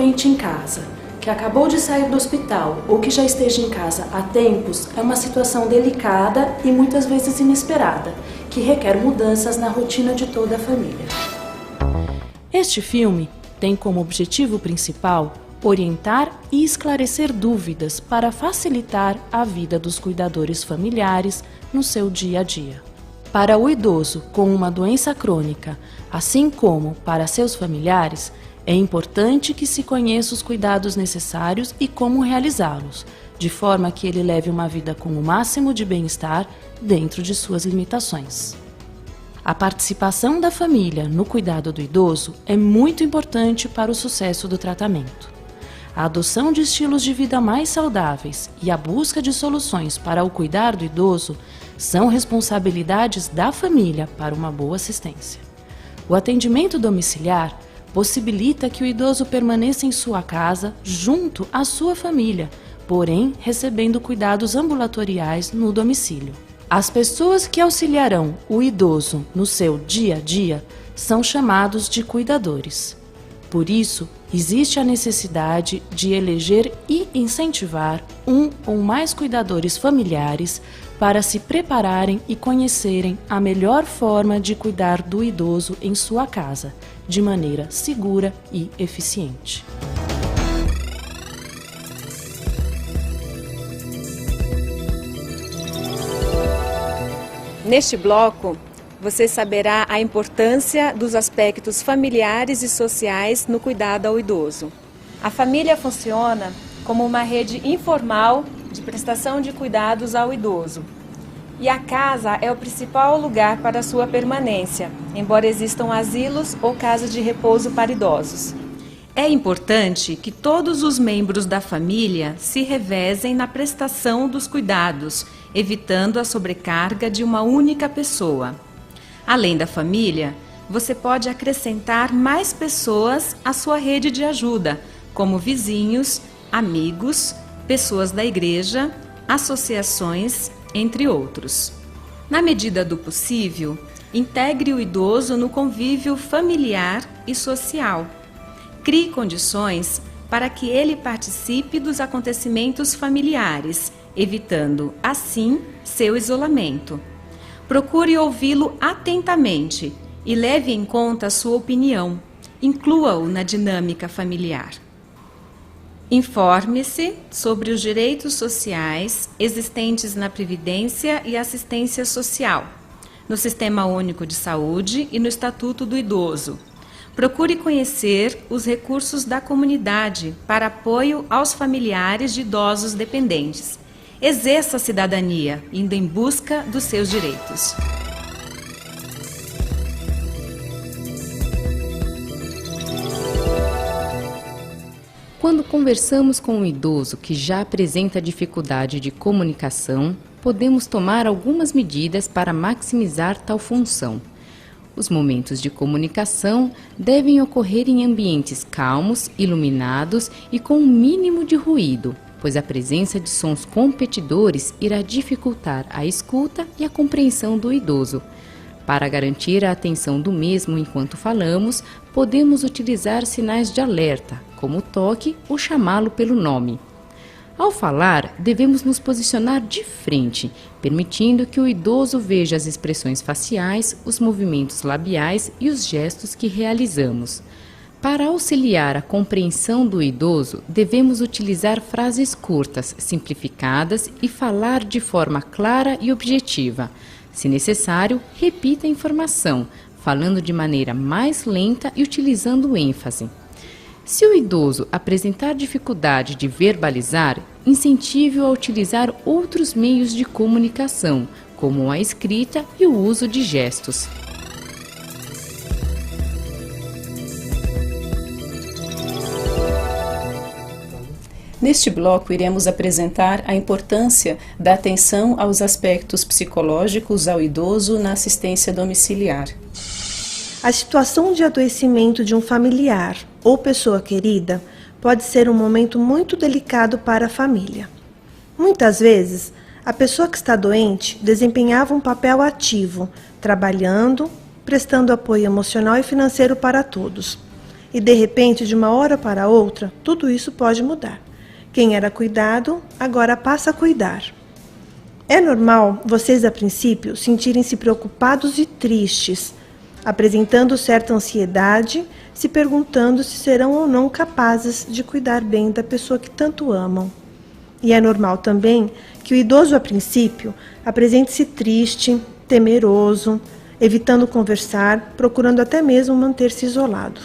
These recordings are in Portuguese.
doente em casa, que acabou de sair do hospital ou que já esteja em casa há tempos, é uma situação delicada e muitas vezes inesperada, que requer mudanças na rotina de toda a família. Este filme tem como objetivo principal orientar e esclarecer dúvidas para facilitar a vida dos cuidadores familiares no seu dia a dia. Para o idoso com uma doença crônica, assim como para seus familiares, é importante que se conheça os cuidados necessários e como realizá-los, de forma que ele leve uma vida com o máximo de bem-estar dentro de suas limitações. A participação da família no cuidado do idoso é muito importante para o sucesso do tratamento. A adoção de estilos de vida mais saudáveis e a busca de soluções para o cuidar do idoso são responsabilidades da família para uma boa assistência. O atendimento domiciliar possibilita que o idoso permaneça em sua casa junto à sua família, porém recebendo cuidados ambulatoriais no domicílio. As pessoas que auxiliarão o idoso no seu dia a dia são chamados de cuidadores. Por isso, existe a necessidade de eleger e incentivar um ou mais cuidadores familiares para se prepararem e conhecerem a melhor forma de cuidar do idoso em sua casa, de maneira segura e eficiente. Neste bloco, você saberá a importância dos aspectos familiares e sociais no cuidado ao idoso. A família funciona como uma rede informal de prestação de cuidados ao idoso. E a casa é o principal lugar para sua permanência, embora existam asilos ou casas de repouso para idosos. É importante que todos os membros da família se revezem na prestação dos cuidados, evitando a sobrecarga de uma única pessoa. Além da família, você pode acrescentar mais pessoas à sua rede de ajuda, como vizinhos, amigos, pessoas da igreja, associações, entre outros. Na medida do possível, integre o idoso no convívio familiar e social. Crie condições para que ele participe dos acontecimentos familiares, evitando, assim, seu isolamento. Procure ouvi-lo atentamente e leve em conta a sua opinião. Inclua-o na dinâmica familiar. Informe-se sobre os direitos sociais existentes na Previdência e Assistência Social, no Sistema Único de Saúde e no Estatuto do Idoso. Procure conhecer os recursos da comunidade para apoio aos familiares de idosos dependentes. Exerça a cidadania, indo em busca dos seus direitos. Quando conversamos com um idoso que já apresenta dificuldade de comunicação, podemos tomar algumas medidas para maximizar tal função. Os momentos de comunicação devem ocorrer em ambientes calmos, iluminados e com um mínimo de ruído, pois a presença de sons competidores irá dificultar a escuta e a compreensão do idoso. Para garantir a atenção do mesmo enquanto falamos, podemos utilizar sinais de alerta, como o toque ou chamá-lo pelo nome. Ao falar, devemos nos posicionar de frente, permitindo que o idoso veja as expressões faciais, os movimentos labiais e os gestos que realizamos. Para auxiliar a compreensão do idoso, devemos utilizar frases curtas, simplificadas e falar de forma clara e objetiva. Se necessário, repita a informação, falando de maneira mais lenta e utilizando ênfase. Se o idoso apresentar dificuldade de verbalizar, incentive-o a utilizar outros meios de comunicação, como a escrita e o uso de gestos. Neste bloco, iremos apresentar a importância da atenção aos aspectos psicológicos ao idoso na assistência domiciliar. A situação de adoecimento de um familiar ou pessoa querida pode ser um momento muito delicado para a família. Muitas vezes, a pessoa que está doente desempenhava um papel ativo, trabalhando, prestando apoio emocional e financeiro para todos. e de repente, de uma hora para outra, tudo isso pode mudar. Quem era cuidado, agora passa a cuidar. É normal vocês, a princípio, sentirem-se preocupados e tristes, apresentando certa ansiedade, se perguntando se serão ou não capazes de cuidar bem da pessoa que tanto amam. E é normal também que o idoso, a princípio, apresente-se triste, temeroso, evitando conversar, procurando até mesmo manter-se isolado.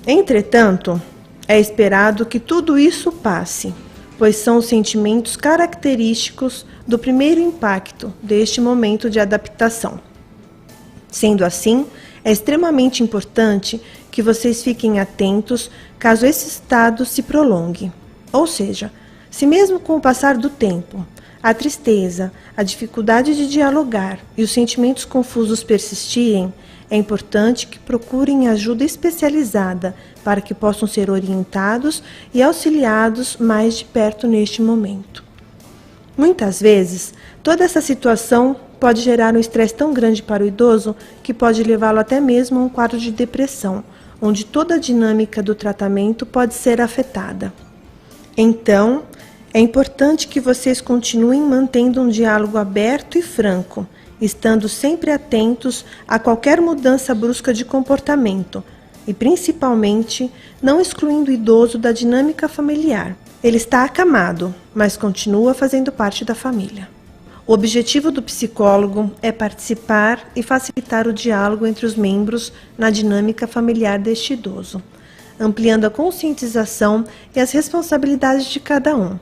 Entretanto, é esperado que tudo isso passe, pois são os sentimentos característicos do primeiro impacto deste momento de adaptação. Sendo assim, é extremamente importante que vocês fiquem atentos caso esse estado se prolongue. Ou seja, se mesmo com o passar do tempo, a tristeza, a dificuldade de dialogar e os sentimentos confusos persistirem, é importante que procurem ajuda especializada para que possam ser orientados e auxiliados mais de perto neste momento. Muitas vezes, toda essa situação pode gerar um estresse tão grande para o idoso que pode levá-lo até mesmo a um quadro de depressão, onde toda a dinâmica do tratamento pode ser afetada. Então, é importante que vocês continuem mantendo um diálogo aberto e franco, estando sempre atentos a qualquer mudança brusca de comportamento e, principalmente, não excluindo o idoso da dinâmica familiar. Ele está acamado, mas continua fazendo parte da família. O objetivo do psicólogo é participar e facilitar o diálogo entre os membros na dinâmica familiar deste idoso, ampliando a conscientização e as responsabilidades de cada um,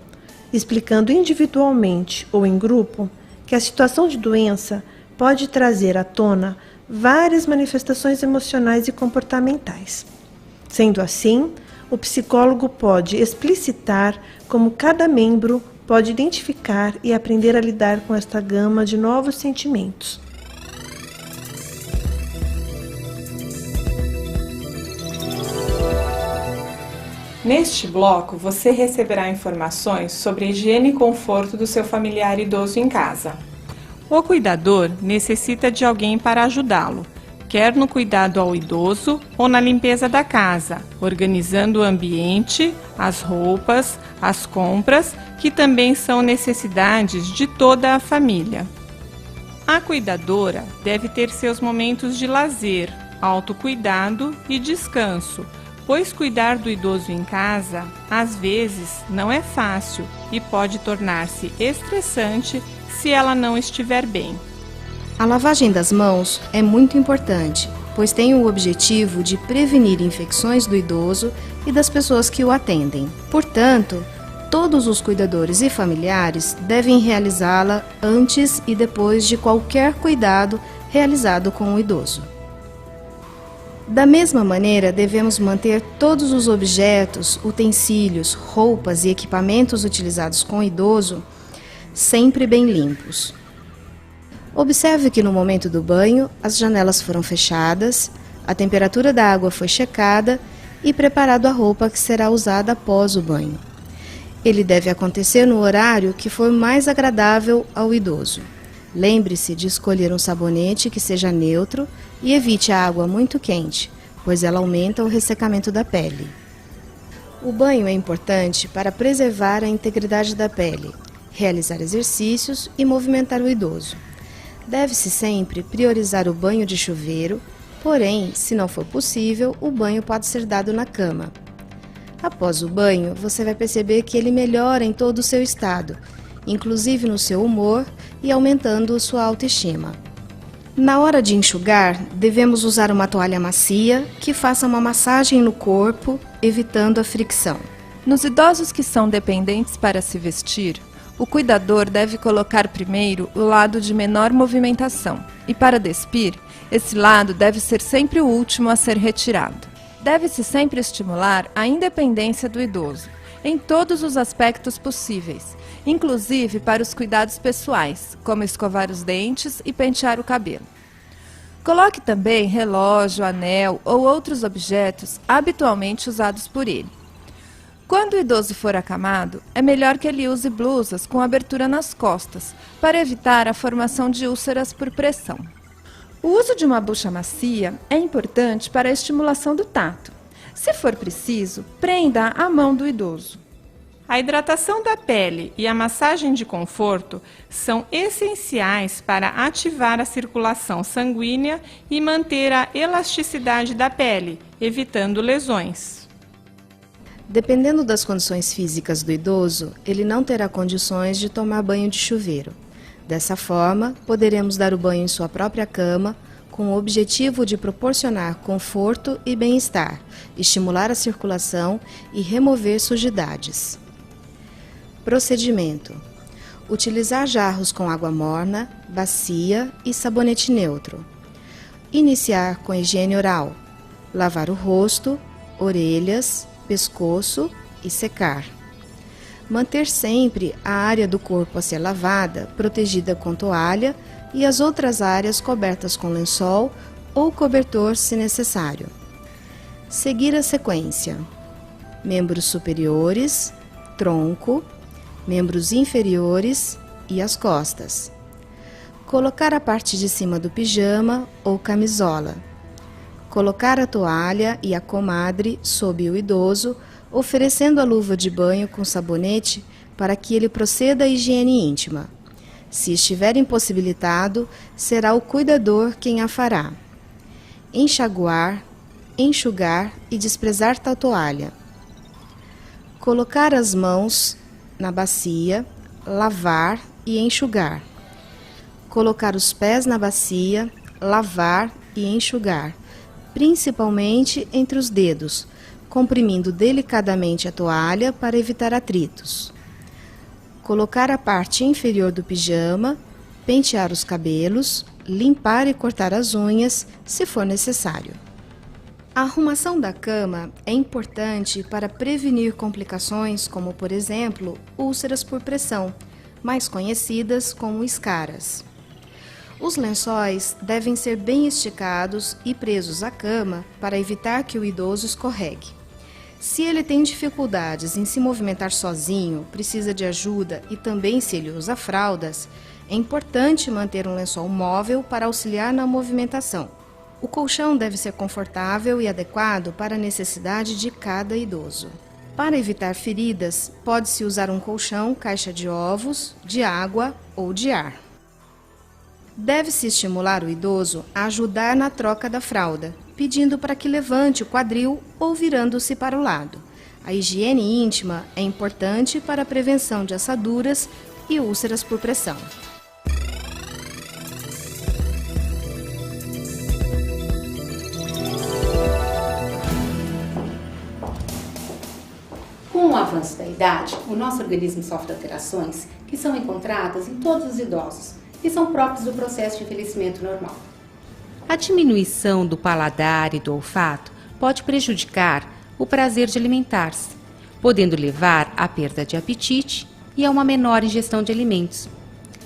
explicando individualmente ou em grupo que a situação de doença pode trazer à tona várias manifestações emocionais e comportamentais. Sendo assim, o psicólogo pode explicitar como cada membro pode identificar e aprender a lidar com esta gama de novos sentimentos. Neste bloco, você receberá informações sobre a higiene e conforto do seu familiar idoso em casa. O cuidador necessita de alguém para ajudá-lo, quer no cuidado ao idoso ou na limpeza da casa, organizando o ambiente, as roupas, as compras, que também são necessidades de toda a família. A cuidadora deve ter seus momentos de lazer, autocuidado e descanso, pois cuidar do idoso em casa, às vezes, não é fácil e pode tornar-se estressante se ela não estiver bem. A lavagem das mãos é muito importante, pois tem o objetivo de prevenir infecções do idoso e das pessoas que o atendem. Portanto, todos os cuidadores e familiares devem realizá-la antes e depois de qualquer cuidado realizado com o idoso. Da mesma maneira, devemos manter todos os objetos, utensílios, roupas e equipamentos utilizados com o idoso sempre bem limpos. Observe que no momento do banho, as janelas foram fechadas, a temperatura da água foi checada e preparado a roupa que será usada após o banho. Ele deve acontecer no horário que for mais agradável ao idoso. Lembre-se de escolher um sabonete que seja neutro e evite a água muito quente, pois ela aumenta o ressecamento da pele. O banho é importante para preservar a integridade da pele, realizar exercícios e movimentar o idoso. Deve-se sempre priorizar o banho de chuveiro, porém, se não for possível, o banho pode ser dado na cama. Após o banho, você vai perceber que ele melhora em todo o seu estado, inclusive no seu humor e aumentando sua autoestima. Na hora de enxugar, devemos usar uma toalha macia que faça uma massagem no corpo, evitando a fricção. Nos idosos que são dependentes para se vestir, o cuidador deve colocar primeiro o lado de menor movimentação e, para despir, esse lado deve ser sempre o último a ser retirado. Deve-se sempre estimular a independência do idoso, em todos os aspectos possíveis, inclusive para os cuidados pessoais, como escovar os dentes e pentear o cabelo. Coloque também relógio, anel ou outros objetos habitualmente usados por ele. Quando o idoso for acamado, é melhor que ele use blusas com abertura nas costas, para evitar a formação de úlceras por pressão. O uso de uma bucha macia é importante para a estimulação do tato. Se for preciso, prenda a mão do idoso. A hidratação da pele e a massagem de conforto são essenciais para ativar a circulação sanguínea e manter a elasticidade da pele, evitando lesões. Dependendo das condições físicas do idoso, ele não terá condições de tomar banho de chuveiro. Dessa forma, poderemos dar o banho em sua própria cama, com o objetivo de proporcionar conforto e bem-estar, estimular a circulação e remover sujidades. Procedimento: utilizar jarros com água morna, bacia e sabonete neutro. Iniciar com higiene oral. Lavar o rosto, orelhas, pescoço e secar. Manter sempre a área do corpo a ser lavada, protegida com toalha e as outras áreas cobertas com lençol ou cobertor se necessário. Seguir a sequência: membros superiores, tronco, membros inferiores e as costas. Colocar a parte de cima do pijama ou camisola. Colocar a toalha e a comadre sob o idoso, oferecendo a luva de banho com sabonete para que ele proceda à higiene íntima. Se estiver impossibilitado, será o cuidador quem a fará. Enxaguar, enxugar e desprezar tal toalha. Colocar as mãos na bacia, lavar e enxugar. Colocar os pés na bacia, lavar e enxugar, principalmente entre os dedos, comprimindo delicadamente a toalha para evitar atritos. Colocar a parte inferior do pijama, pentear os cabelos, limpar e cortar as unhas, se for necessário. A arrumação da cama é importante para prevenir complicações como, por exemplo, úlceras por pressão, mais conhecidas como escaras. Os lençóis devem ser bem esticados e presos à cama para evitar que o idoso escorregue. Se ele tem dificuldades em se movimentar sozinho, precisa de ajuda e também se ele usa fraldas, é importante manter um lençol móvel para auxiliar na movimentação. O colchão deve ser confortável e adequado para a necessidade de cada idoso. Para evitar feridas, pode-se usar um colchão caixa de ovos, de água ou de ar. Deve-se estimular o idoso a ajudar na troca da fralda, pedindo para que levante o quadril ou virando-se para o lado. A higiene íntima é importante para a prevenção de assaduras e úlceras por pressão. Com o avanço da idade, o nosso organismo sofre alterações que são encontradas em todos os idosos e são próprios do processo de envelhecimento normal. A diminuição do paladar e do olfato pode prejudicar o prazer de alimentar-se, podendo levar à perda de apetite e a uma menor ingestão de alimentos.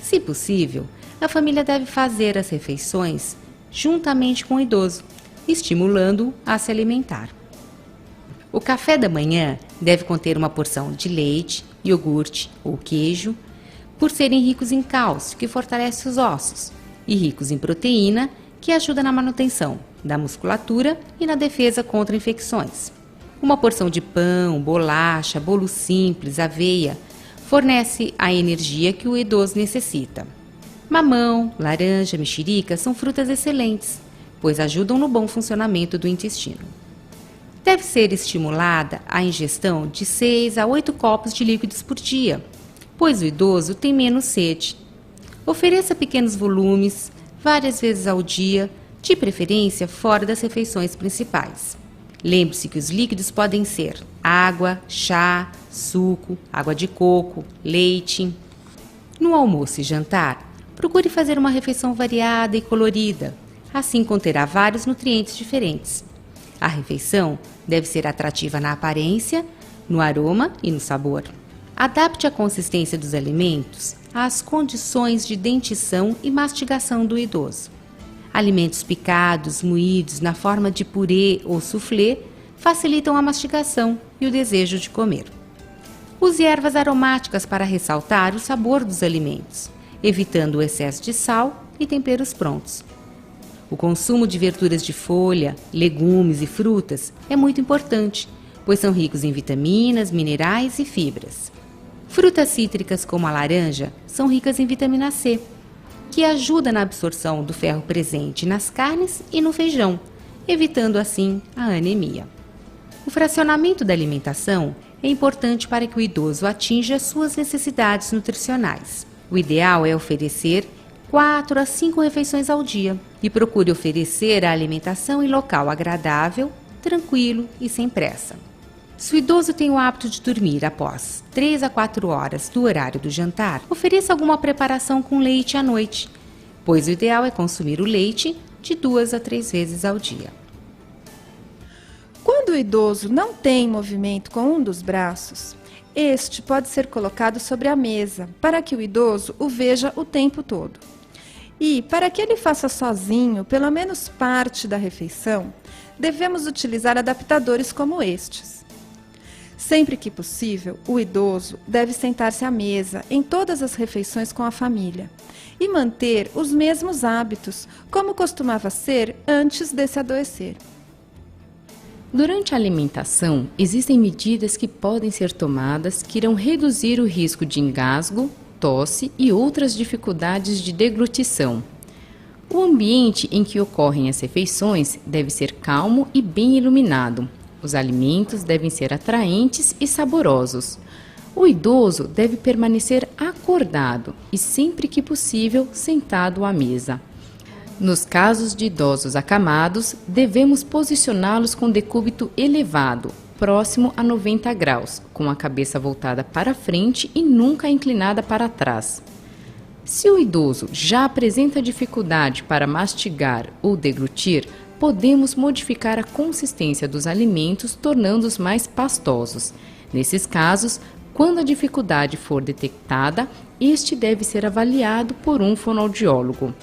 Se possível, a família deve fazer as refeições juntamente com o idoso, estimulando-o a se alimentar. O café da manhã deve conter uma porção de leite, iogurte ou queijo, por serem ricos em cálcio, que fortalece os ossos, e ricos em proteína, que ajuda na manutenção da musculatura e na defesa contra infecções. Uma porção de pão, bolacha, bolo simples, aveia, fornece a energia que o idoso necessita. Mamão, laranja, mexerica são frutas excelentes, pois ajudam no bom funcionamento do intestino. Deve ser estimulada a ingestão de 6 a 8 copos de líquidos por dia, pois o idoso tem menos sede. Ofereça pequenos volumes, várias vezes ao dia, de preferência fora das refeições principais. Lembre-se que os líquidos podem ser água, chá, suco, água de coco, leite. No almoço e jantar, procure fazer uma refeição variada e colorida, assim conterá vários nutrientes diferentes. A refeição deve ser atrativa na aparência, no aroma e no sabor. Adapte a consistência dos alimentos às condições de dentição e mastigação do idoso. Alimentos picados, moídos na forma de purê ou soufflé facilitam a mastigação e o desejo de comer. Use ervas aromáticas para ressaltar o sabor dos alimentos, evitando o excesso de sal e temperos prontos. O consumo de verduras de folha, legumes e frutas é muito importante, pois são ricos em vitaminas, minerais e fibras. Frutas cítricas como a laranja são ricas em vitamina C, que ajuda na absorção do ferro presente nas carnes e no feijão, evitando assim a anemia. O fracionamento da alimentação é importante para que o idoso atinja suas necessidades nutricionais. O ideal é oferecer 4 a 5 refeições ao dia e procure oferecer a alimentação em local agradável, tranquilo e sem pressa. Se o idoso tem o hábito de dormir após 3 a 4 horas do horário do jantar, ofereça alguma preparação com leite à noite, pois o ideal é consumir o leite de 2 a 3 vezes ao dia. Quando o idoso não tem movimento com um dos braços, este pode ser colocado sobre a mesa para que o idoso o veja o tempo todo. E, para que ele faça sozinho pelo menos parte da refeição, devemos utilizar adaptadores como estes. Sempre que possível, o idoso deve sentar-se à mesa em todas as refeições com a família e manter os mesmos hábitos, como costumava ser antes desse adoecer. Durante a alimentação, existem medidas que podem ser tomadas que irão reduzir o risco de engasgo, tosse e outras dificuldades de deglutição. O ambiente em que ocorrem as refeições deve ser calmo e bem iluminado. Os alimentos devem ser atraentes e saborosos. O idoso deve permanecer acordado e, sempre que possível, sentado à mesa. Nos casos de idosos acamados, devemos posicioná-los com decúbito elevado, próximo a 90 graus, com a cabeça voltada para frente e nunca inclinada para trás. Se o idoso já apresenta dificuldade para mastigar ou deglutir, podemos modificar a consistência dos alimentos, tornando-os mais pastosos. Nesses casos, quando a dificuldade for detectada, este deve ser avaliado por um fonoaudiólogo.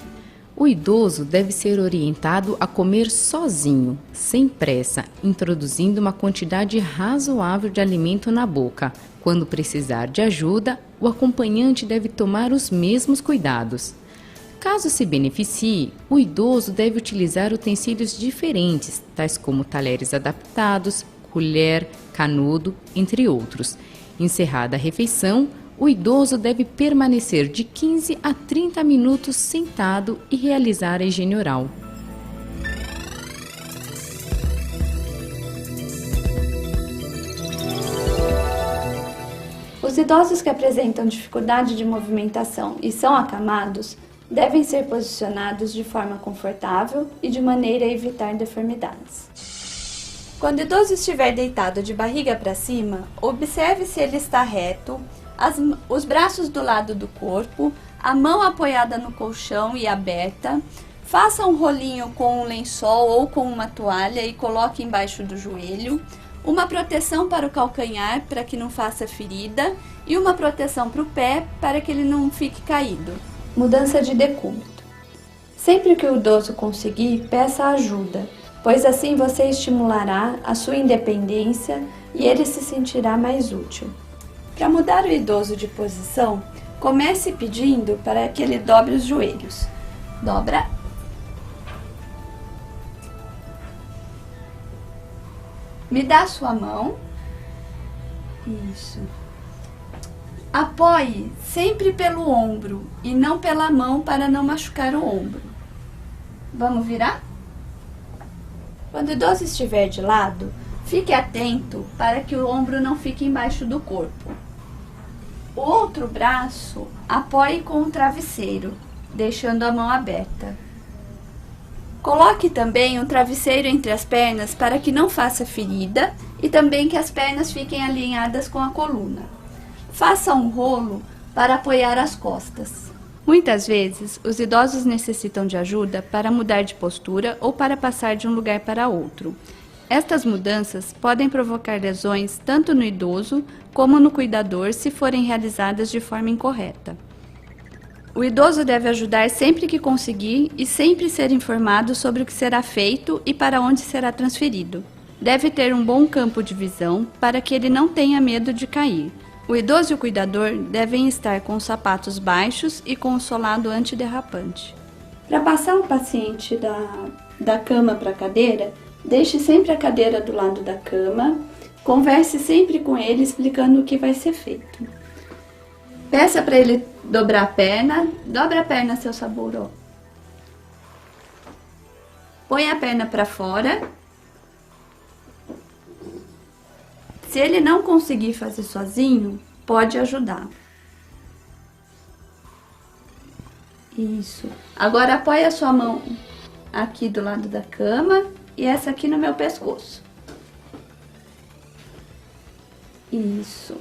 O idoso deve ser orientado a comer sozinho, sem pressa, introduzindo uma quantidade razoável de alimento na boca. Quando precisar de ajuda, o acompanhante deve tomar os mesmos cuidados. Caso se beneficie, o idoso deve utilizar utensílios diferentes, tais como talheres adaptados, colher, canudo, entre outros. Encerrada a refeição, o idoso deve permanecer de 15 a 30 minutos sentado e realizar a higiene oral. Os idosos que apresentam dificuldade de movimentação e são acamados devem ser posicionados de forma confortável e de maneira a evitar deformidades. Quando o idoso estiver deitado de barriga para cima, observe se ele está reto, os braços do lado do corpo, a mão apoiada no colchão e aberta. Faça um rolinho com um lençol ou com uma toalha e coloque embaixo do joelho. Uma proteção para o calcanhar para que não faça ferida e uma proteção para o pé para que ele não fique caído. Mudança de decúbito. Sempre que o idoso conseguir, peça ajuda, pois assim você estimulará a sua independência e ele se sentirá mais útil. Para mudar o idoso de posição, comece pedindo para que ele dobre os joelhos. Dobra. Me dá a sua mão. Isso. Apoie sempre pelo ombro e não pela mão para não machucar o ombro. Vamos virar? Quando o idoso estiver de lado, fique atento para que o ombro não fique embaixo do corpo. O outro braço apoie com o travesseiro, deixando a mão aberta. Coloque também um travesseiro entre as pernas para que não faça ferida e também que as pernas fiquem alinhadas com a coluna. Faça um rolo para apoiar as costas. Muitas vezes, os idosos necessitam de ajuda para mudar de postura ou para passar de um lugar para outro. Estas mudanças podem provocar lesões tanto no idoso como no cuidador se forem realizadas de forma incorreta. O idoso deve ajudar sempre que conseguir e sempre ser informado sobre o que será feito e para onde será transferido. Deve ter um bom campo de visão para que ele não tenha medo de cair. O idoso e o cuidador devem estar com os sapatos baixos e com o solado antiderrapante. Para passar o paciente da cama para a cadeira, deixe sempre a cadeira do lado da cama, converse sempre com ele explicando o que vai ser feito. Peça para ele dobrar a perna, dobra a perna, seu Saburo. Põe a perna para fora. Se ele não conseguir fazer sozinho, pode ajudar. Isso. Agora apoie a sua mão aqui do lado da cama e essa aqui no meu pescoço. Isso.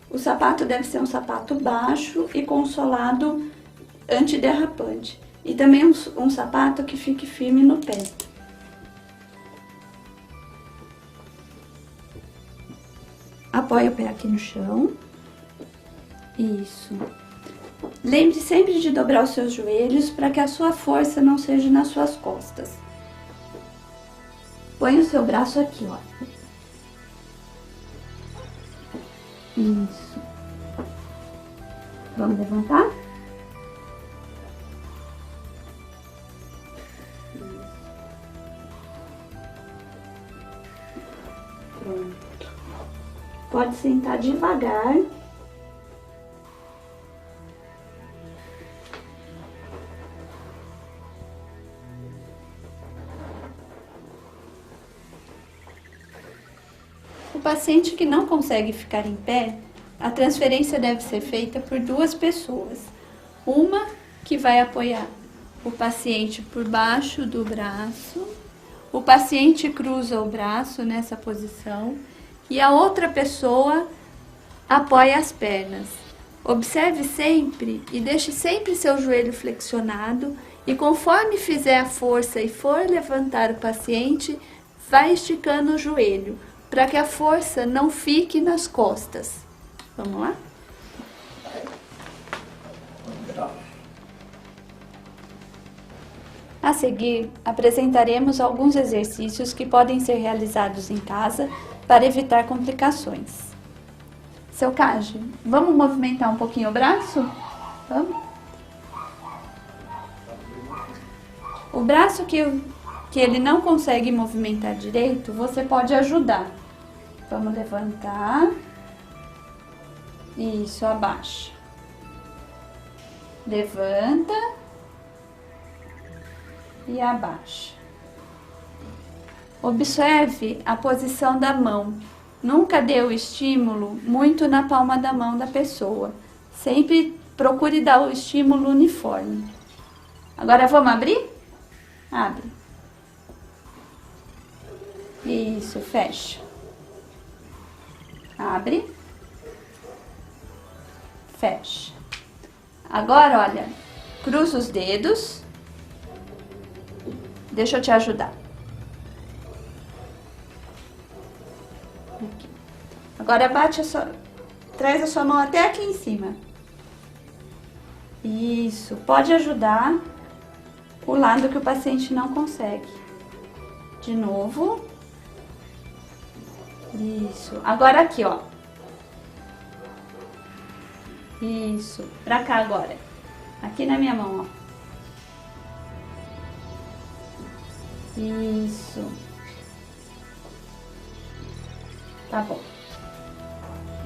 O sapato deve ser um sapato baixo e com solado antiderrapante. E também um sapato que fique firme no pé. Apoie o pé aqui no chão. Isso. Lembre sempre de dobrar os seus joelhos para que a sua força não seja nas suas costas. Põe o seu braço aqui, ó. Isso. Vamos levantar? Pronto. Pode sentar devagar. O paciente que não consegue ficar em pé, a transferência deve ser feita por 2 pessoas. Uma que vai apoiar o paciente por baixo do braço, o paciente cruza o braço nessa posição e a outra pessoa apoia as pernas. Observe sempre e deixe sempre seu joelho flexionado e conforme fizer a força e for levantar o paciente, vai esticando o joelho, para que a força não fique nas costas. Vamos lá? A seguir, apresentaremos alguns exercícios que podem ser realizados em casa para evitar complicações. Seu Kaji, vamos movimentar um pouquinho o braço? Vamos? O braço que ele não consegue movimentar direito, você pode ajudar. Vamos levantar. Isso, abaixa. Levanta. E abaixa. Observe a posição da mão. Nunca dê o estímulo muito na palma da mão da pessoa. Sempre procure dar o estímulo uniforme. Agora vamos abrir? Abre. Isso, fecha. Abre. Fecha. Agora, olha, cruza os dedos. Deixa eu te ajudar. Aqui. Agora bate traz a sua mão até aqui em cima. Isso, pode ajudar o lado que o paciente não consegue. De novo. Isso. Agora aqui, ó. Isso. Pra cá agora. Aqui na minha mão, ó. Isso. Tá bom.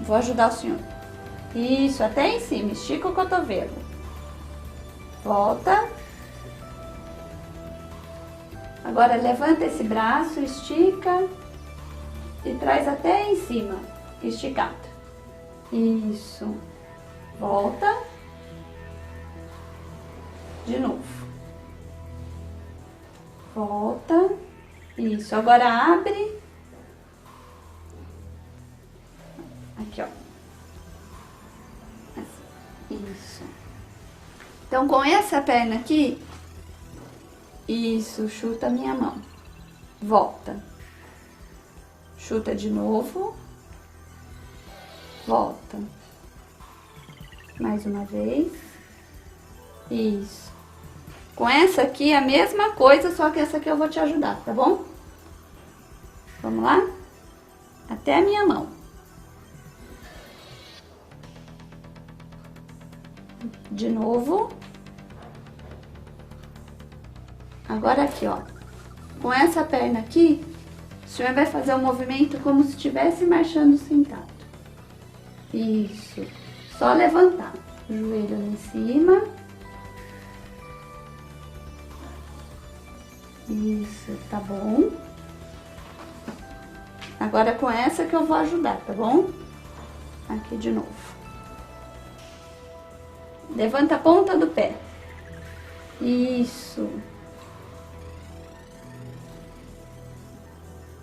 Vou ajudar o senhor. Isso, até em cima. Estica o cotovelo. Volta. Agora levanta esse braço, estica e traz até em cima, esticado. Isso. Volta. De novo. Volta. Isso. Agora abre. Aqui, ó. Assim. Isso. Então, com essa perna aqui, isso, chuta a minha mão. Volta. Chuta de novo. Volta. Mais uma vez. Isso. Com essa aqui a mesma coisa, só que essa aqui eu vou te ajudar, tá bom? Vamos lá? Até a minha mão. De novo. Agora aqui, ó. Com essa perna aqui, o senhor vai fazer um movimento como se estivesse marchando sentado. Isso. Só levantar. O joelho lá em cima. Isso, tá bom? Agora com essa que eu vou ajudar, tá bom? Aqui de novo. Levanta a ponta do pé. Isso.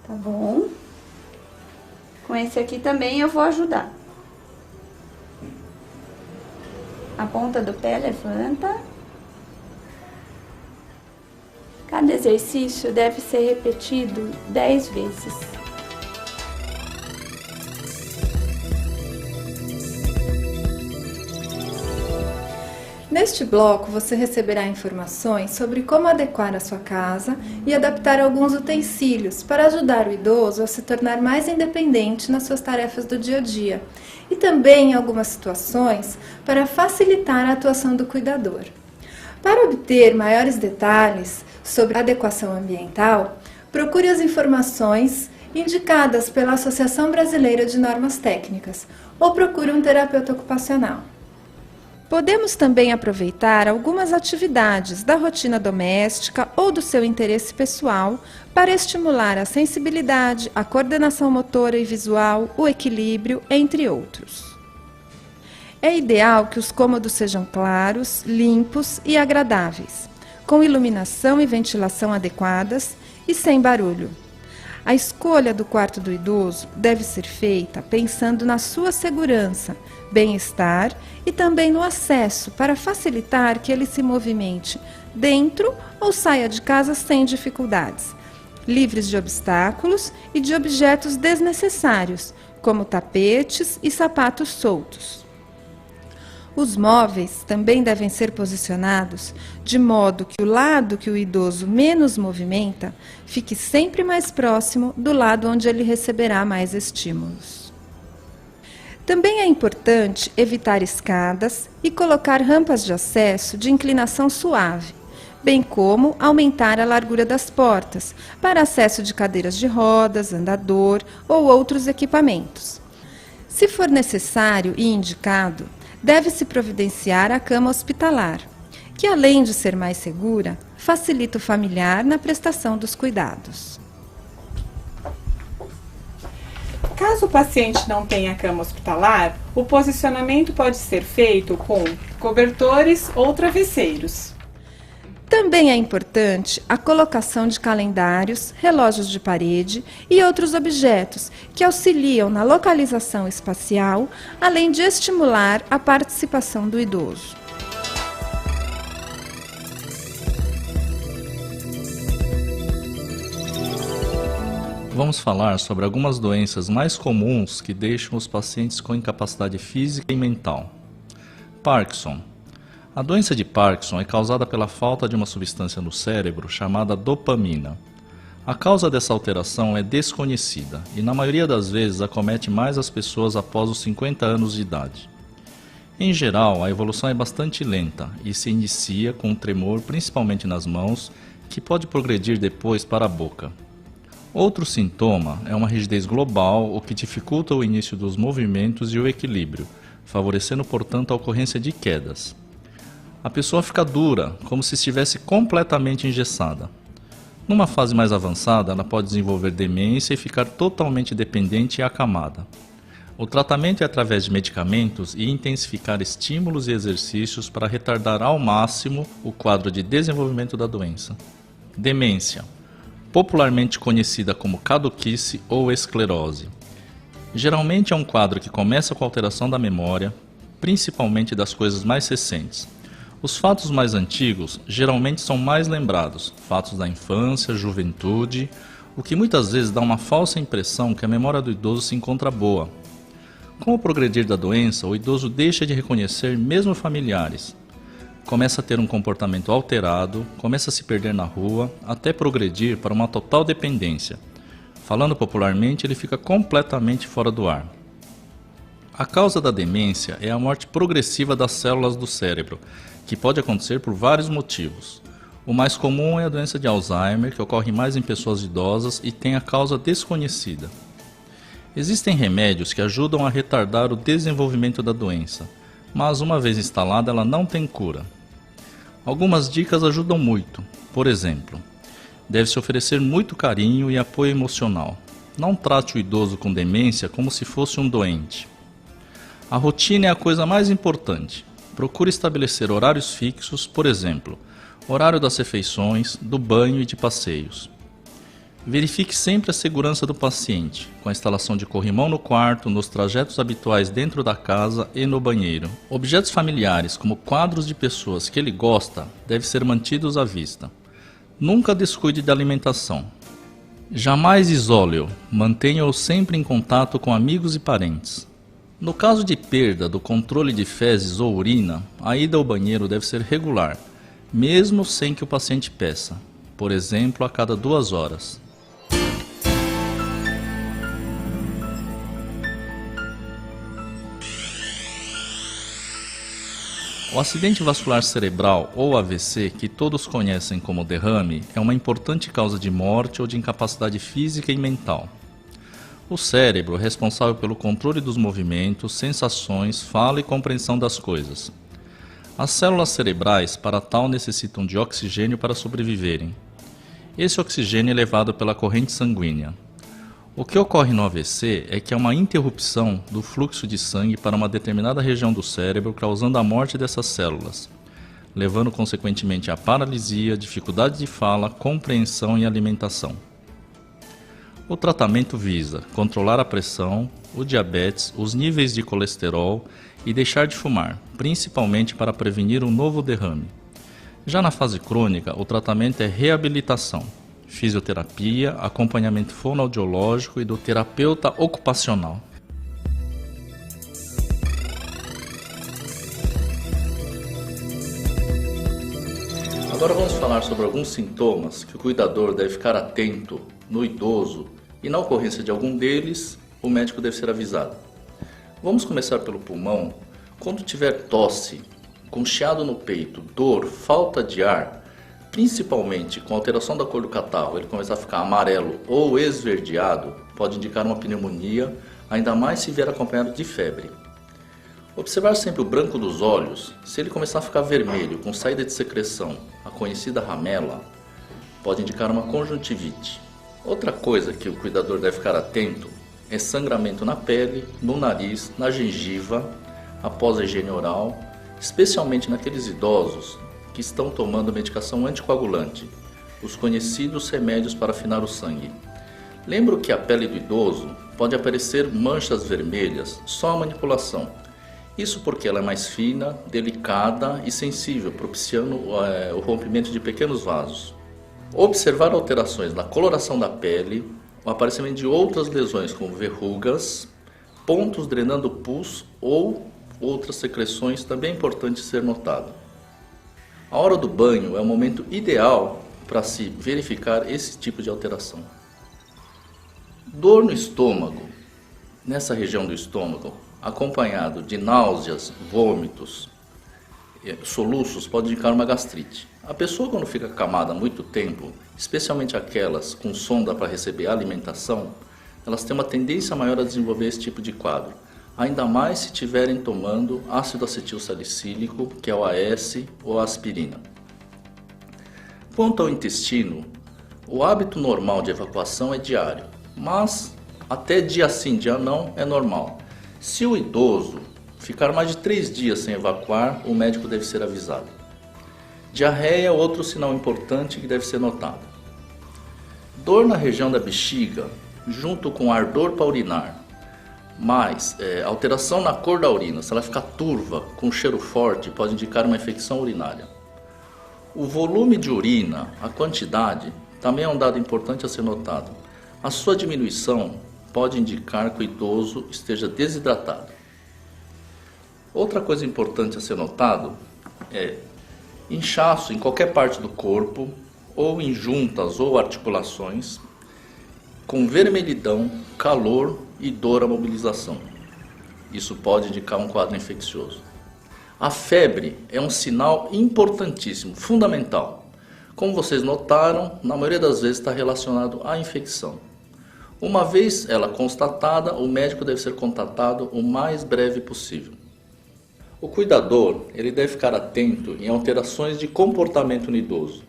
Tá bom? Com esse aqui também eu vou ajudar. A ponta do pé levanta. Cada exercício deve ser repetido 10 vezes. Neste bloco, você receberá informações sobre como adequar a sua casa e adaptar alguns utensílios para ajudar o idoso a se tornar mais independente nas suas tarefas do dia a dia e também em algumas situações para facilitar a atuação do cuidador. Para obter maiores detalhes sobre adequação ambiental, procure as informações indicadas pela Associação Brasileira de Normas Técnicas ou procure um terapeuta ocupacional. Podemos também aproveitar algumas atividades da rotina doméstica ou do seu interesse pessoal para estimular a sensibilidade, a coordenação motora e visual, o equilíbrio, entre outros. É ideal que os cômodos sejam claros, limpos e agradáveis, com iluminação e ventilação adequadas e sem barulho. A escolha do quarto do idoso deve ser feita pensando na sua segurança, bem-estar e também no acesso para facilitar que ele se movimente dentro ou saia de casa sem dificuldades, livres de obstáculos e de objetos desnecessários, como tapetes e sapatos soltos. Os móveis também devem ser posicionados de modo que o lado que o idoso menos movimenta fique sempre mais próximo do lado onde ele receberá mais estímulos. Também é importante evitar escadas e colocar rampas de acesso de inclinação suave, bem como aumentar a largura das portas para acesso de cadeiras de rodas, andador ou outros equipamentos. Se for necessário e indicado, deve-se providenciar a cama hospitalar, que além de ser mais segura, facilita o familiar na prestação dos cuidados. Caso o paciente não tenha cama hospitalar, o posicionamento pode ser feito com cobertores ou travesseiros. Também é importante a colocação de calendários, relógios de parede e outros objetos que auxiliam na localização espacial, além de estimular a participação do idoso. Vamos falar sobre algumas doenças mais comuns que deixam os pacientes com incapacidade física e mental. Parkinson. A doença de Parkinson é causada pela falta de uma substância no cérebro chamada dopamina. A causa dessa alteração é desconhecida e, na maioria das vezes, acomete mais as pessoas após os 50 anos de idade. Em geral, a evolução é bastante lenta e se inicia com um tremor, principalmente nas mãos, que pode progredir depois para a boca. Outro sintoma é uma rigidez global, o que dificulta o início dos movimentos e o equilíbrio, favorecendo, portanto, a ocorrência de quedas. A pessoa fica dura, como se estivesse completamente engessada. Numa fase mais avançada, ela pode desenvolver demência e ficar totalmente dependente e acamada. O tratamento é através de medicamentos e intensificar estímulos e exercícios para retardar ao máximo o quadro de desenvolvimento da doença. Demência, popularmente conhecida como caduquice ou esclerose. Geralmente é um quadro que começa com a alteração da memória, principalmente das coisas mais recentes. Os fatos mais antigos geralmente são mais lembrados, fatos da infância, juventude, o que muitas vezes dá uma falsa impressão que a memória do idoso se encontra boa. Com o progredir da doença, o idoso deixa de reconhecer mesmo familiares. Começa a ter um comportamento alterado, começa a se perder na rua, até progredir para uma total dependência. Falando popularmente, ele fica completamente fora do ar. A causa da demência é a morte progressiva das células do cérebro, que pode acontecer por vários motivos. O mais comum é a doença de Alzheimer, que ocorre mais em pessoas idosas e tem a causa desconhecida. Existem remédios que ajudam a retardar o desenvolvimento da doença, mas uma vez instalada ela não tem cura. Algumas dicas ajudam muito. Por exemplo, deve-se oferecer muito carinho e apoio emocional. Não trate o idoso com demência como se fosse um doente. A rotina é a coisa mais importante. Procure estabelecer horários fixos, por exemplo, horário das refeições, do banho e de passeios. Verifique sempre a segurança do paciente, com a instalação de corrimão no quarto, nos trajetos habituais dentro da casa e no banheiro. Objetos familiares, como quadros de pessoas que ele gosta, devem ser mantidos à vista. Nunca descuide da alimentação. Jamais isole-o, mantenha-o sempre em contato com amigos e parentes. No caso de perda do controle de fezes ou urina, a ida ao banheiro deve ser regular, mesmo sem que o paciente peça, por exemplo, a cada 2 horas. O acidente vascular cerebral ou AVC, que todos conhecem como derrame, é uma importante causa de morte ou de incapacidade física e mental. O cérebro é responsável pelo controle dos movimentos, sensações, fala e compreensão das coisas. As células cerebrais, para tal, necessitam de oxigênio para sobreviverem. Esse oxigênio é levado pela corrente sanguínea. O que ocorre no AVC é que há uma interrupção do fluxo de sangue para uma determinada região do cérebro, causando a morte dessas células, levando consequentemente à paralisia, dificuldade de fala, compreensão e alimentação. O tratamento visa controlar a pressão, o diabetes, os níveis de colesterol e deixar de fumar, principalmente para prevenir um novo derrame. Já na fase crônica, o tratamento é reabilitação, fisioterapia, acompanhamento fonoaudiológico e do terapeuta ocupacional. Agora vamos falar sobre alguns sintomas que o cuidador deve ficar atento no idoso e na ocorrência de algum deles, o médico deve ser avisado. Vamos começar pelo pulmão. Quando tiver tosse, com chiado no peito, dor, falta de ar, principalmente com alteração da cor do catarro, ele começar a ficar amarelo ou esverdeado, pode indicar uma pneumonia, ainda mais se vier acompanhado de febre. Observar sempre o branco dos olhos. Se ele começar a ficar vermelho, com saída de secreção, a conhecida ramela, pode indicar uma conjuntivite. Outra coisa que o cuidador deve ficar atento é sangramento na pele, no nariz, na gengiva, após a higiene oral, especialmente naqueles idosos que estão tomando medicação anticoagulante, os conhecidos remédios para afinar o sangue. Lembro que a pele do idoso pode aparecer manchas vermelhas só a manipulação. Isso porque ela é mais fina, delicada e sensível, propiciando o rompimento de pequenos vasos. Observar alterações na coloração da pele, o aparecimento de outras lesões como verrugas, pontos drenando pus ou outras secreções também é importante ser notado. A hora do banho é o momento ideal para se verificar esse tipo de alteração. Dor no estômago, nessa região do estômago, acompanhado de náuseas, vômitos, soluços, pode indicar uma gastrite. A pessoa, quando fica acamada há muito tempo, especialmente aquelas com sonda para receber alimentação, elas têm uma tendência maior a desenvolver esse tipo de quadro, ainda mais se estiverem tomando ácido acetil salicílico, que é o AS ou a aspirina. Quanto ao intestino, o hábito normal de evacuação é diário, mas até dia sim, dia não é normal. Se o idoso ficar mais de 3 dias sem evacuar, o médico deve ser avisado. Diarreia é outro sinal importante que deve ser notado. Dor na região da bexiga, junto com ardor para urinar, mas alteração na cor da urina, se ela ficar turva, com cheiro forte, pode indicar uma infecção urinária. O volume de urina, a quantidade, também é um dado importante a ser notado. A sua diminuição pode indicar que o idoso esteja desidratado. Outra coisa importante a ser notado é inchaço em qualquer parte do corpo, ou em juntas ou articulações, com vermelhidão, calor e dor à mobilização. Isso pode indicar um quadro infeccioso. A febre é um sinal importantíssimo, fundamental. Como vocês notaram, na maioria das vezes está relacionado à infecção. Uma vez ela constatada, o médico deve ser contatado o mais breve possível. O cuidador ele deve ficar atento em alterações de comportamento no idoso.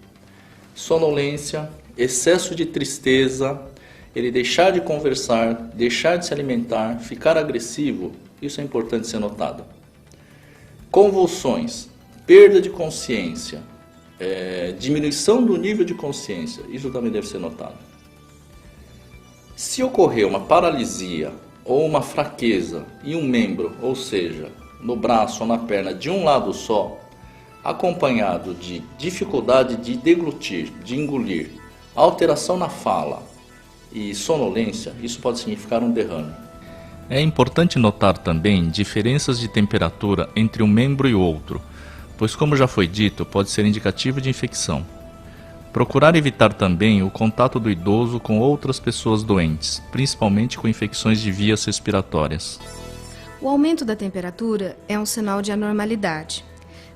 Sonolência, excesso de tristeza, ele deixar de conversar, deixar de se alimentar, ficar agressivo, isso é importante ser notado. Convulsões, perda de consciência, diminuição do nível de consciência, isso também deve ser notado. Se ocorrer uma paralisia ou uma fraqueza em um membro, ou seja, no braço ou na perna de um lado só, acompanhado de dificuldade de deglutir, de engolir, alteração na fala e sonolência, isso pode significar um derrame. É importante notar também diferenças de temperatura entre um membro e outro, pois, como já foi dito, pode ser indicativo de infecção. Procurar evitar também o contato do idoso com outras pessoas doentes, principalmente com infecções de vias respiratórias. O aumento da temperatura é um sinal de anormalidade.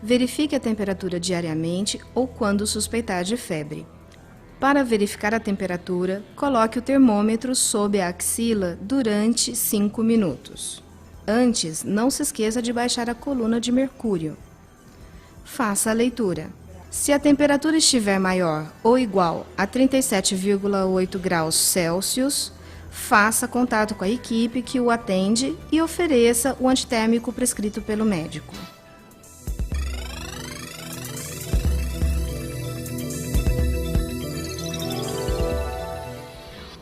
Verifique a temperatura diariamente ou quando suspeitar de febre. Para verificar a temperatura, coloque o termômetro sob a axila durante 5 minutos. Antes, não se esqueça de baixar a coluna de mercúrio. Faça a leitura. Se a temperatura estiver maior ou igual a 37,8 graus Celsius, faça contato com a equipe que o atende e ofereça o antitérmico prescrito pelo médico.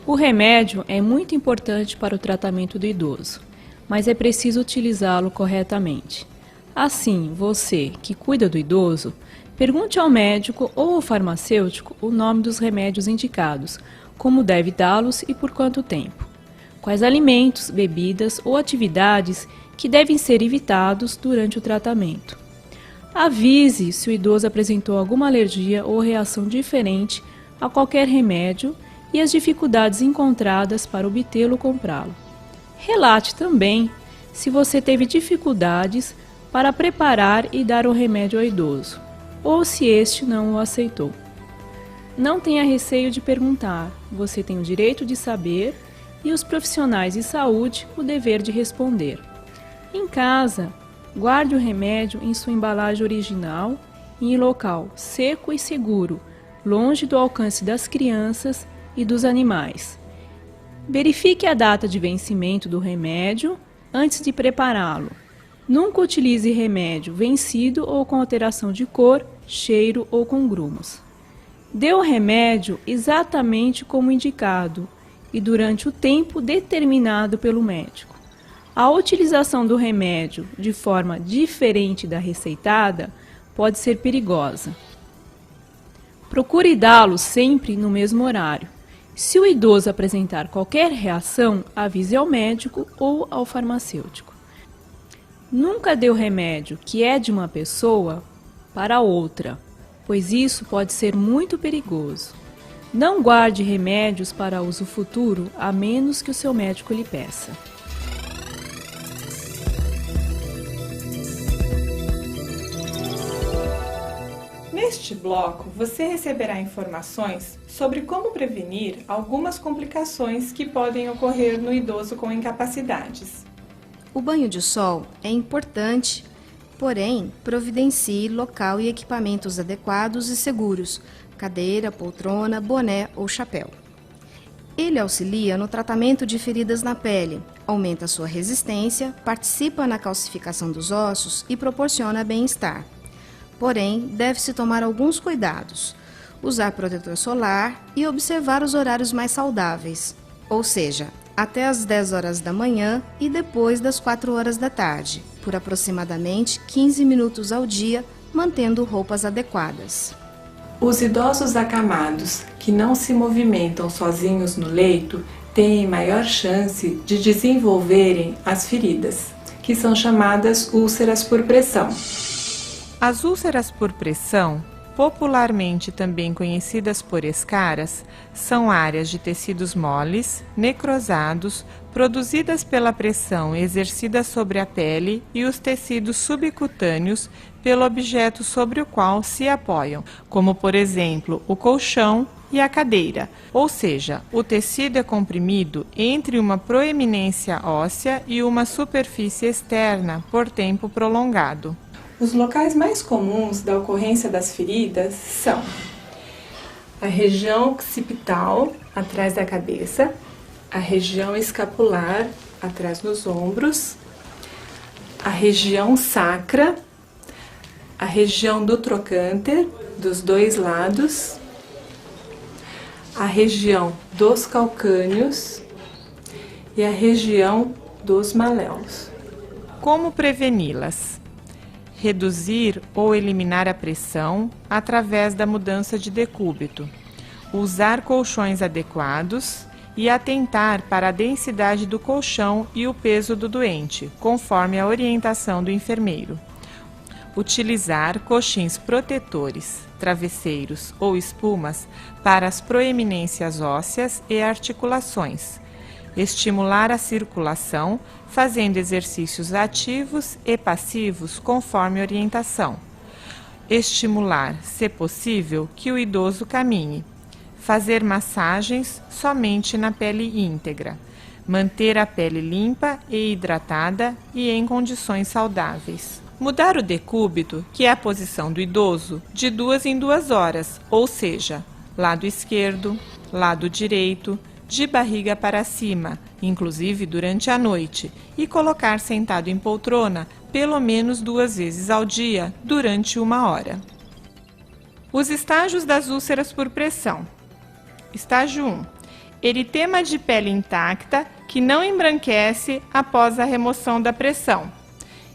O remédio é muito importante para o tratamento do idoso, mas é preciso utilizá-lo corretamente. Assim, você que cuida do idoso, pergunte ao médico ou ao farmacêutico o nome dos remédios indicados, como deve dá-los e por quanto tempo. Quais alimentos, bebidas ou atividades que devem ser evitados durante o tratamento. Avise se o idoso apresentou alguma alergia ou reação diferente a qualquer remédio e as dificuldades encontradas para obtê-lo ou comprá-lo. Relate também se você teve dificuldades para preparar e dar o remédio ao idoso, ou se este não o aceitou. Não tenha receio de perguntar, você tem o direito de saber e os profissionais de saúde o dever de responder. Em casa, guarde o remédio em sua embalagem original e em local seco e seguro, longe do alcance das crianças e dos animais. Verifique a data de vencimento do remédio antes de prepará-lo. Nunca utilize remédio vencido ou com alteração de cor, cheiro ou com grumos. Dê o remédio exatamente como indicado e durante o tempo determinado pelo médico. A utilização do remédio de forma diferente da receitada pode ser perigosa. Procure dá-lo sempre no mesmo horário. Se o idoso apresentar qualquer reação, avise ao médico ou ao farmacêutico. Nunca dê o remédio que é de uma pessoa para outra, pois isso pode ser muito perigoso. Não guarde remédios para uso futuro, a menos que o seu médico lhe peça. Neste bloco, você receberá informações sobre como prevenir algumas complicações que podem ocorrer no idoso com incapacidades. O banho de sol é importante, porém, providencie local e equipamentos adequados e seguros, cadeira, poltrona, boné ou chapéu. Ele auxilia no tratamento de feridas na pele, aumenta sua resistência, participa na calcificação dos ossos e proporciona bem-estar. Porém, deve-se tomar alguns cuidados, usar protetor solar e observar os horários mais saudáveis, ou seja, até às 10 horas da manhã e depois das 4 horas da tarde, por aproximadamente 15 minutos ao dia, mantendo roupas adequadas. Os idosos acamados que não se movimentam sozinhos no leito têm maior chance de desenvolverem as feridas, que são chamadas úlceras por pressão. As úlceras por pressão, popularmente também conhecidas por escaras, são áreas de tecidos moles, necrosados, produzidas pela pressão exercida sobre a pele e os tecidos subcutâneos pelo objeto sobre o qual se apoiam, como por exemplo o colchão e a cadeira, ou seja, o tecido é comprimido entre uma proeminência óssea e uma superfície externa por tempo prolongado. Os locais mais comuns da ocorrência das feridas são a região occipital, atrás da cabeça, a região escapular, atrás dos ombros, a região sacra, a região do trocânter, dos dois lados, a região dos calcâneos e a região dos maléolos. Como preveni-las? Reduzir ou eliminar a pressão através da mudança de decúbito, usar colchões adequados e atentar para a densidade do colchão e o peso do doente, conforme a orientação do enfermeiro. Utilizar coxins protetores, travesseiros ou espumas para as proeminências ósseas e articulações. Estimular a circulação, fazendo exercícios ativos e passivos conforme orientação. Estimular, se possível, que o idoso caminhe. Fazer massagens somente na pele íntegra. Manter a pele limpa e hidratada e em condições saudáveis. Mudar o decúbito, que é a posição do idoso, de 2 em 2 horas, ou seja, lado esquerdo, lado direito, de barriga para cima, inclusive durante a noite, e colocar sentado em poltrona pelo menos 2 vezes ao dia, durante 1 hora. Os estágios das úlceras por pressão. Estágio 1. Eritema de pele intacta que não embranquece após a remoção da pressão.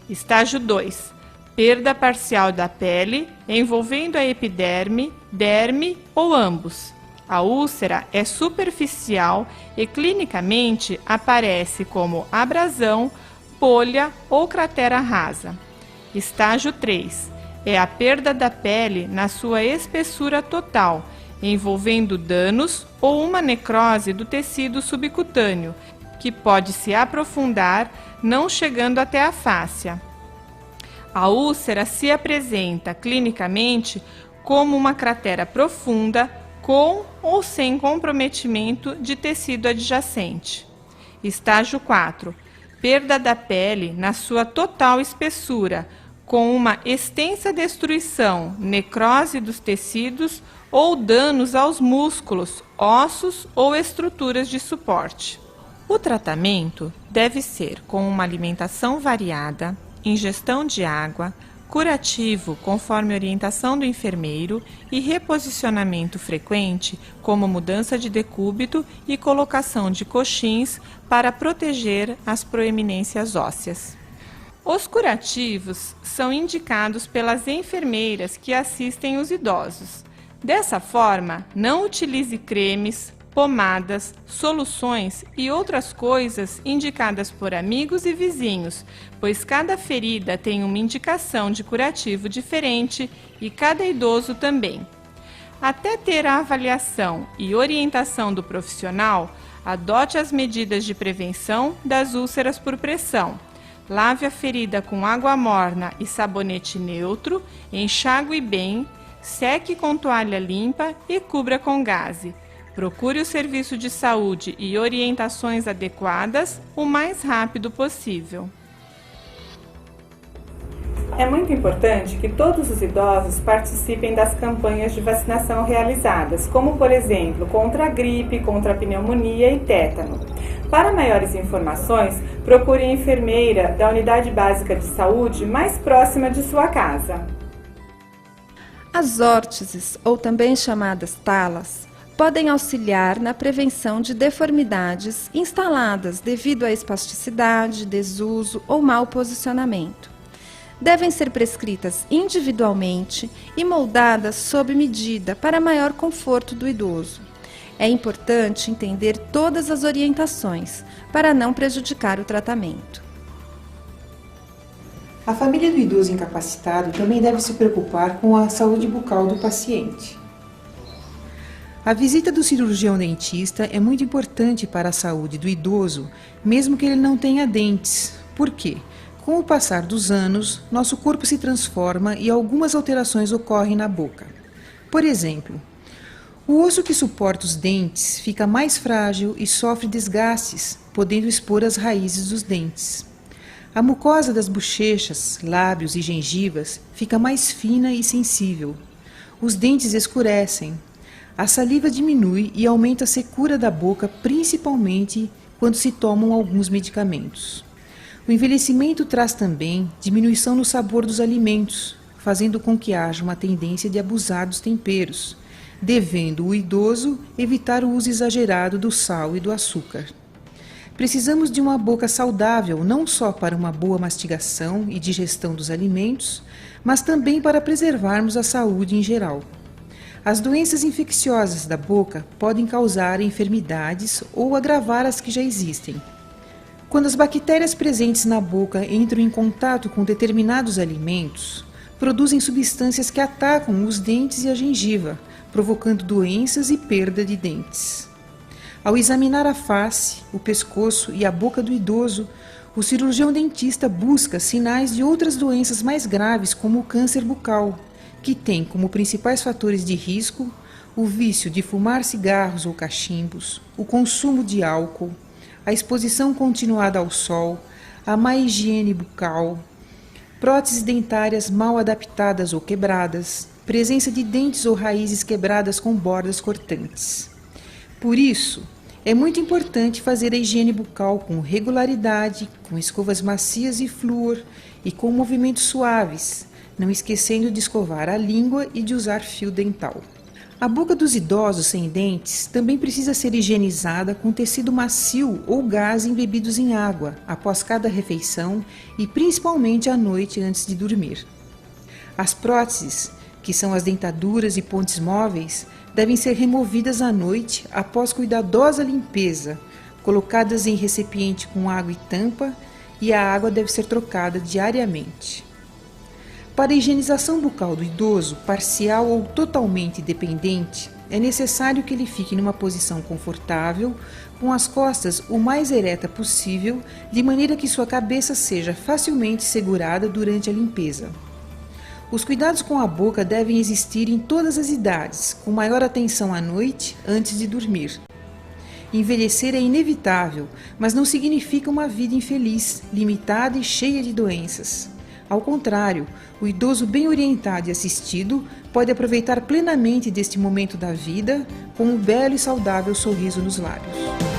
Estágio 2. Perda parcial da pele, envolvendo a epiderme, derme ou ambos. A úlcera é superficial e clinicamente aparece como abrasão, bolha ou cratera rasa. Estágio 3. É a perda da pele na sua espessura total, envolvendo danos ou uma necrose do tecido subcutâneo, que pode se aprofundar, não chegando até a fáscia. A úlcera se apresenta clinicamente como uma cratera profunda, com ou sem comprometimento de tecido adjacente. Estágio 4. Perda da pele na sua total espessura, com uma extensa destruição, necrose dos tecidos ou danos aos músculos, ossos ou estruturas de suporte. O tratamento deve ser com uma alimentação variada, ingestão de água, curativo conforme orientação do enfermeiro e reposicionamento frequente, como mudança de decúbito e colocação de coxins para proteger as proeminências ósseas. Os curativos são indicados pelas enfermeiras que assistem os idosos. Dessa forma, não utilize cremes, pomadas, soluções e outras coisas indicadas por amigos e vizinhos, pois cada ferida tem uma indicação de curativo diferente e cada idoso também. Até ter a avaliação e orientação do profissional, adote as medidas de prevenção das úlceras por pressão. Lave a ferida com água morna e sabonete neutro, enxague bem, seque com toalha limpa e cubra com gaze. Procure o serviço de saúde e orientações adequadas o mais rápido possível. É muito importante que todos os idosos participem das campanhas de vacinação realizadas, como, por exemplo, contra a gripe, contra a pneumonia e tétano. Para maiores informações, procure a enfermeira da Unidade Básica de Saúde mais próxima de sua casa. As órteses, ou também chamadas talas, podem auxiliar na prevenção de deformidades instaladas devido à espasticidade, desuso ou mau posicionamento. Devem ser prescritas individualmente e moldadas sob medida para maior conforto do idoso. É importante entender todas as orientações para não prejudicar o tratamento. A família do idoso incapacitado também deve se preocupar com a saúde bucal do paciente. A visita do cirurgião dentista é muito importante para a saúde do idoso, mesmo que ele não tenha dentes. Por quê? Com o passar dos anos, nosso corpo se transforma e algumas alterações ocorrem na boca. Por exemplo, o osso que suporta os dentes fica mais frágil e sofre desgastes, podendo expor as raízes dos dentes. A mucosa das bochechas, lábios e gengivas fica mais fina e sensível. Os dentes escurecem. A saliva diminui e aumenta a secura da boca, principalmente quando se tomam alguns medicamentos. O envelhecimento traz também diminuição no sabor dos alimentos, fazendo com que haja uma tendência de abusar dos temperos, devendo o idoso evitar o uso exagerado do sal e do açúcar. Precisamos de uma boca saudável não só para uma boa mastigação e digestão dos alimentos, mas também para preservarmos a saúde em geral. As doenças infecciosas da boca podem causar enfermidades ou agravar as que já existem. Quando as bactérias presentes na boca entram em contato com determinados alimentos, produzem substâncias que atacam os dentes e a gengiva, provocando doenças e perda de dentes. Ao examinar a face, o pescoço e a boca do idoso, o cirurgião dentista busca sinais de outras doenças mais graves, como o câncer bucal, que tem como principais fatores de risco o vício de fumar cigarros ou cachimbos, o consumo de álcool, a exposição continuada ao sol, a má higiene bucal, próteses dentárias mal adaptadas ou quebradas, presença de dentes ou raízes quebradas com bordas cortantes. Por isso, é muito importante fazer a higiene bucal com regularidade, com escovas macias e flúor e com movimentos suaves, não esquecendo de escovar a língua e de usar fio dental. A boca dos idosos sem dentes também precisa ser higienizada com tecido macio ou gás embebidos em água após cada refeição e principalmente à noite antes de dormir. As próteses, que são as dentaduras e pontes móveis, devem ser removidas à noite após cuidadosa limpeza, colocadas em recipiente com água e tampa, e a água deve ser trocada diariamente. Para a higienização bucal do idoso, parcial ou totalmente dependente, é necessário que ele fique numa posição confortável, com as costas o mais ereta possível, de maneira que sua cabeça seja facilmente segurada durante a limpeza. Os cuidados com a boca devem existir em todas as idades, com maior atenção à noite, antes de dormir. Envelhecer é inevitável, mas não significa uma vida infeliz, limitada e cheia de doenças. Ao contrário, o idoso bem orientado e assistido pode aproveitar plenamente deste momento da vida com um belo e saudável sorriso nos lábios.